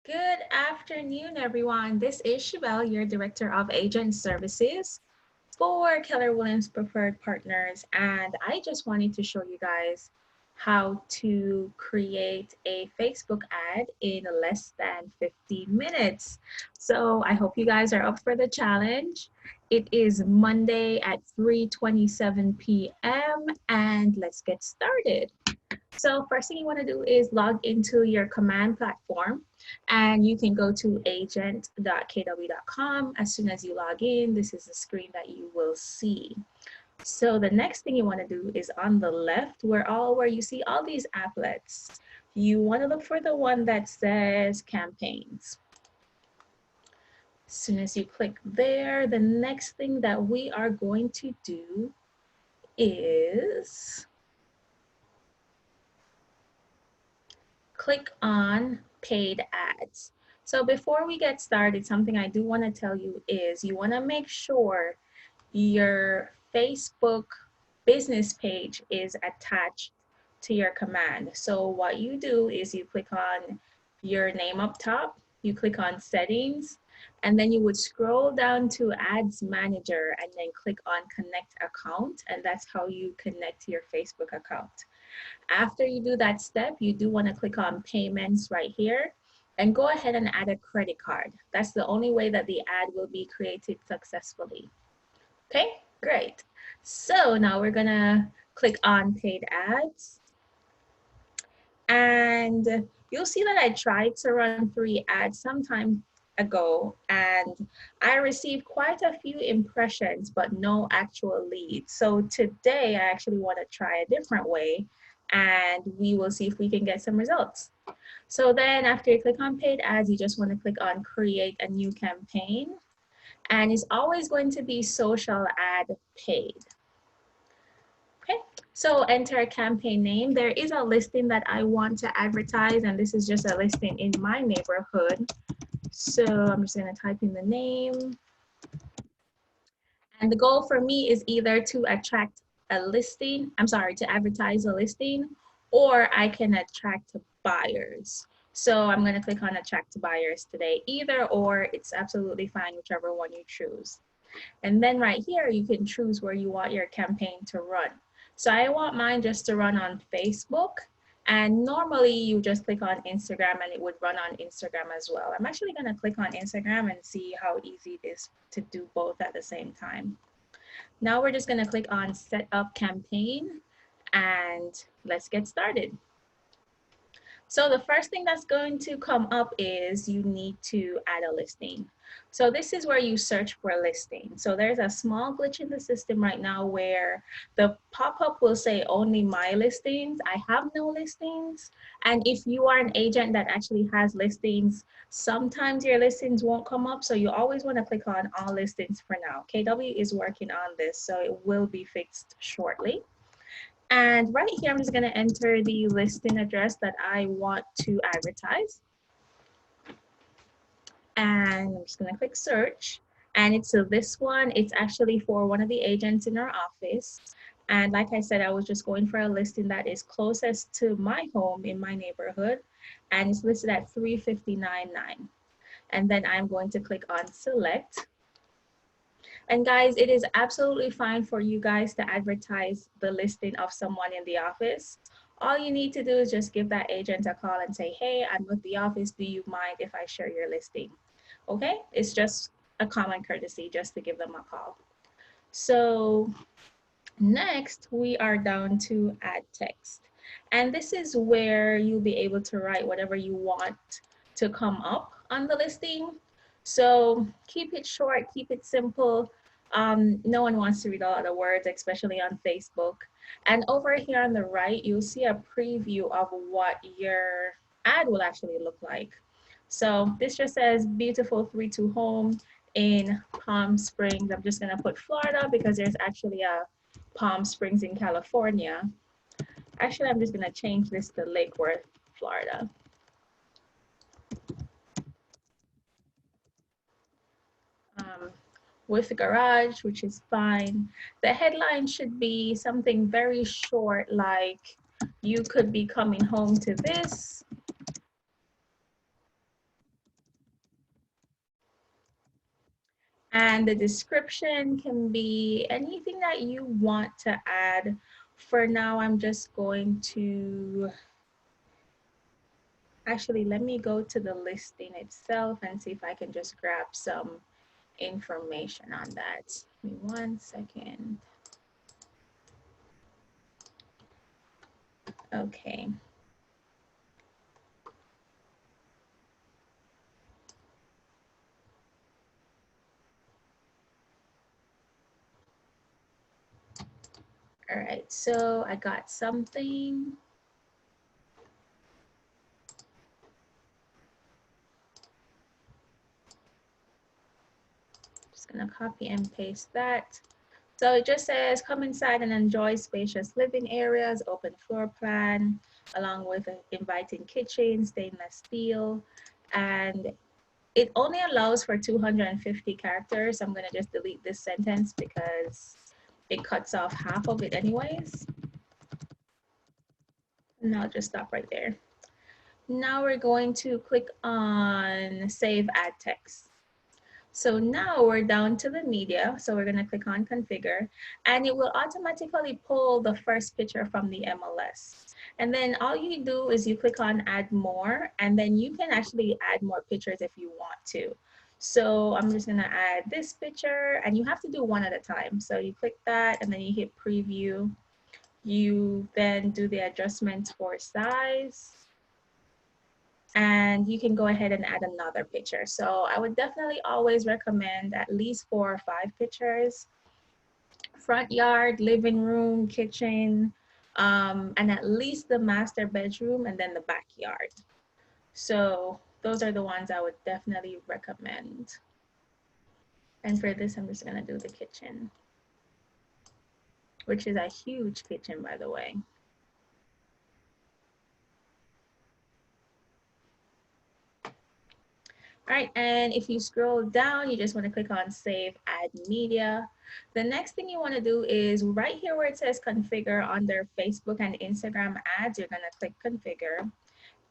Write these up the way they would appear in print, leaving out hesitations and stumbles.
Good afternoon, everyone. This is Chevelle, your Director of Agent Services for Keller Williams Preferred Partners. And I just wanted to show you guys how to create a Facebook ad in less than 50 minutes. So I hope you guys are up for the challenge. It is Monday at 3:27 p.m. and let's get started. So first thing you want to do is log into your command platform and you can go to agent.kw.com. As soon as you log in, this is the screen that you will see. So the next thing you want to do is on the left where you see all these applets. You want to look for the one that says campaigns. As soon as you click there, the next thing that we are going to do is click on paid ads. So before we get started, something I do want to tell you is you want to make sure your Facebook business page is attached to your command. So what you do is you click on your name up top, you click on settings, and then you would scroll down to ads manager and then click on connect account, and that's how you connect to your Facebook account. After you do that step, you do want to click on payments right here and go ahead and add a credit card. That's the only way that the ad will be created successfully. Okay, great. So now we're gonna click on paid ads and you'll see that I tried to run 3 ads some time ago and I received quite a few impressions but no actual leads. So today I actually want to try a different way and we will see if we can get some results. So then after you click on paid ads, you just want to click on create a new campaign and it's always going to be social ad paid. Okay, so enter a campaign name. There is a listing that I want to advertise, and this is just a listing in my neighborhood. So I'm just going to type in the name. And the goal for me is either to attract a listing, to advertise a listing, or I can attract buyers. So I'm going to click on attract buyers today. Either or, it's absolutely fine, whichever one you choose. And then right here, you can choose where you want your campaign to run. So I want mine just to run on Facebook. And normally you just click on Instagram and it would run on Instagram as well. I'm actually going to click on Instagram and see how easy it is to do both at the same time. Now we're just going to click on set up campaign and let's get started. So the first thing that's going to come up is you need to add a listing. So this is where you search for a listing. So there's a small glitch in the system right now where the pop-up will say only my listings. I have no listings. And if you are an agent that actually has listings, sometimes your listings won't come up. So you always want to click on all listings for now. KW is working on this, so it will be fixed shortly. And right here, I'm just going to enter the listing address that I want to advertise. And I'm just going to click search. And it's this one. It's actually for one of the agents in our office. And like I said, I was just going for a listing that is closest to my home in my neighborhood. And it's listed at $359.9. And then I'm going to click on select. And guys, it is absolutely fine for you guys to advertise the listing of someone in the office. All you need to do is just give that agent a call and say, hey, I'm with the office. Do you mind if I share your listing? Okay, it's just a common courtesy just to give them a call. So next, we are down to add text. And this is where you'll be able to write whatever you want to come up on the listing. So keep it short, keep it simple. No one wants to read a lot of words, especially on Facebook. And over here on the right, you'll see a preview of what your ad will actually look like. So this just says beautiful 3-2 home in Palm Springs. I'm just gonna put Florida because there's actually a Palm Springs in California. Actually, I'm just gonna change this to Lake Worth, Florida. With a garage, which is fine. The headline should be something very short, like you could be coming home to this. And the description can be anything that you want to add. For now, I'm just going to, actually, let me go to the listing itself and see if I can just grab some information on that. Give me 1 second. Okay. All right, so I got something. Just gonna copy and paste that. So it just says, come inside and enjoy spacious living areas, open floor plan, along with an inviting kitchen, stainless steel. And it only allows for 250 characters. I'm gonna just delete this sentence because it cuts off half of it anyways. And I'll just stop right there. Now we're going to click on Save Add Text. So now we're down to the media. So we're gonna click on configure and it will automatically pull the first picture from the MLS. And then all you do is you click on add more and then you can actually add more pictures if you want to. So I'm just gonna add this picture and you have to do one at a time. So you click that and then you hit preview. You then do the adjustments for size and you can go ahead and add another picture. So I would definitely always recommend at least 4 or 5 pictures. Front yard, living room, kitchen, and at least the master bedroom and then the backyard. So those are the ones I would definitely recommend. And for this, I'm just gonna do the kitchen, which is a huge kitchen, by the way. All right, and if you scroll down, you just want to click on Save Add Media. The next thing you want to do is right here where it says Configure under Facebook and Instagram ads, you're going to click Configure.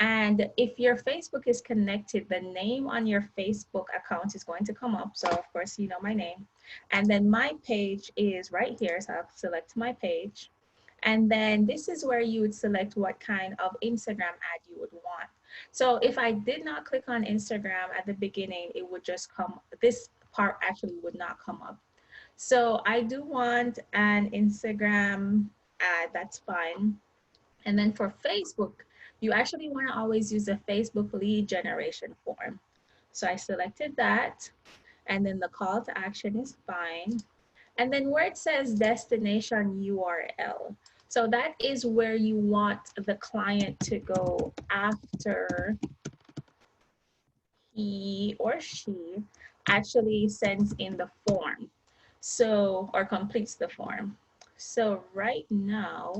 And if your Facebook is connected, the name on your Facebook account is going to come up. So of course, you know my name. And then my page is right here. So I'll select my page. And then this is where you would select what kind of Instagram ad you would want. So if I did not click on Instagram at the beginning, it would just come, this part actually would not come up. So I do want an Instagram ad, that's fine. And then for Facebook, you actually want to always use the Facebook lead generation form. So I selected that, and then the call to action is fine. And then where it says destination URL, so that is where you want the client to go after he or she actually sends in the form. So, or completes the form. So right now,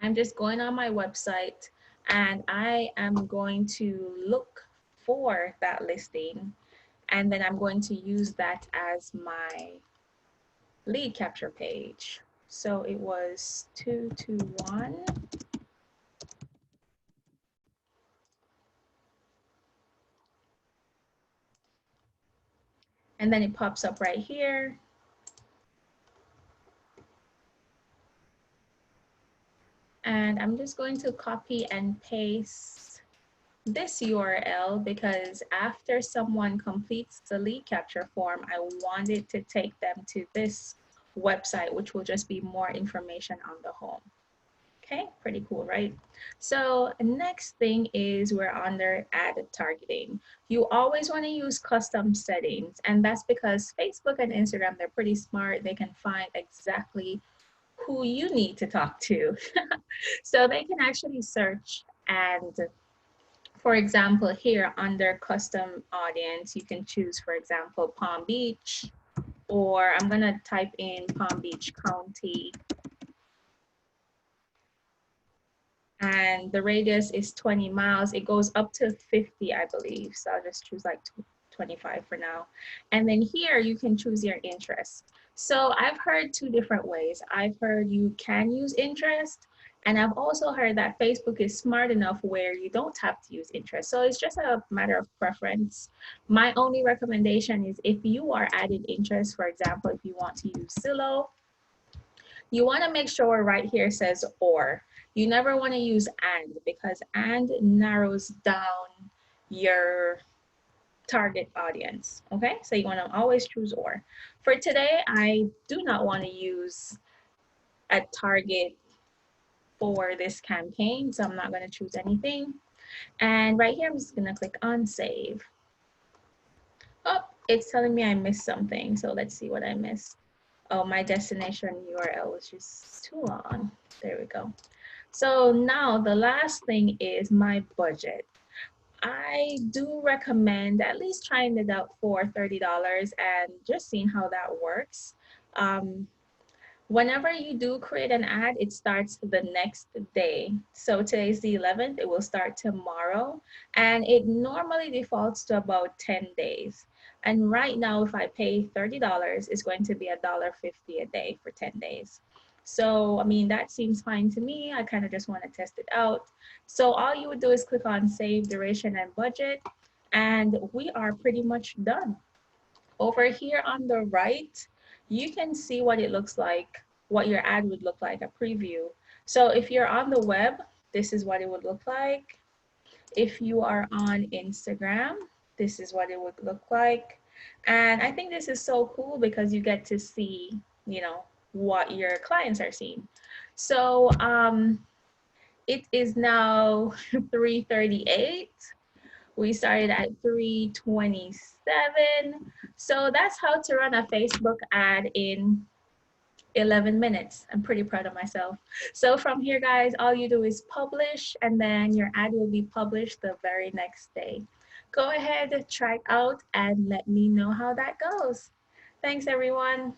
I'm just going on my website and I am going to look for that listing and then I'm going to use that as my lead capture page. So it was 221. And then it pops up right here. And I'm just going to copy and paste this URL because after someone completes the lead capture form, I want it to take them to this website, which will just be more information on the home. Okay, pretty cool, right? So next thing is we're under ad targeting. You always want to use custom settings, and that's because Facebook and Instagram, they're pretty smart. They can find exactly who you need to talk to. So they can actually search and for example, here under custom audience, you can choose, for example, Palm Beach, or I'm gonna type in Palm Beach County. And the radius is 20 miles. It goes up to 50, I believe. So I'll just choose like 25 for now. And then here you can choose your interest. So I've heard 2 different ways. I've heard you can use interest And I've also heard that Facebook is smart enough where you don't have to use interest. So it's just a matter of preference. My only recommendation is if you are adding interest, for example, if you want to use Zillow, you want to make sure right here says or. You never want to use and, because and narrows down your target audience. Okay, so you want to always choose or. For today, I do not want to use a target for this campaign, so I'm not going to choose anything. And right here, I'm just going to click on save. Oh, it's telling me I missed something, so let's see what I missed. Oh, my destination URL was just too long. There we go. So now the last thing is my budget. I do recommend at least trying it out for $30 and just seeing how that works. Whenever you do create an ad, it starts the next day. So today's the 11th, it will start tomorrow, and it normally defaults to about 10 days. And right now, if I pay $30, it's going to be $1.50 a day for 10 days. So, I mean, that seems fine to me. I kind of just want to test it out. So all you would do is click on save duration and budget, and we are pretty much done. Over here on the right, you can see what it looks like, what your ad would look like, a preview. So if you're on the web, this is what it would look like. If you are on Instagram, this is what it would look like. And I think this is so cool because you get to see, you know, what your clients are seeing. So it is now 3:38. We started at 3:27. So that's how to run a Facebook ad in 11 minutes. I'm pretty proud of myself. So from here, guys, all you do is publish, and then your ad will be published the very next day. Go ahead, try it out, and let me know how that goes. Thanks, everyone.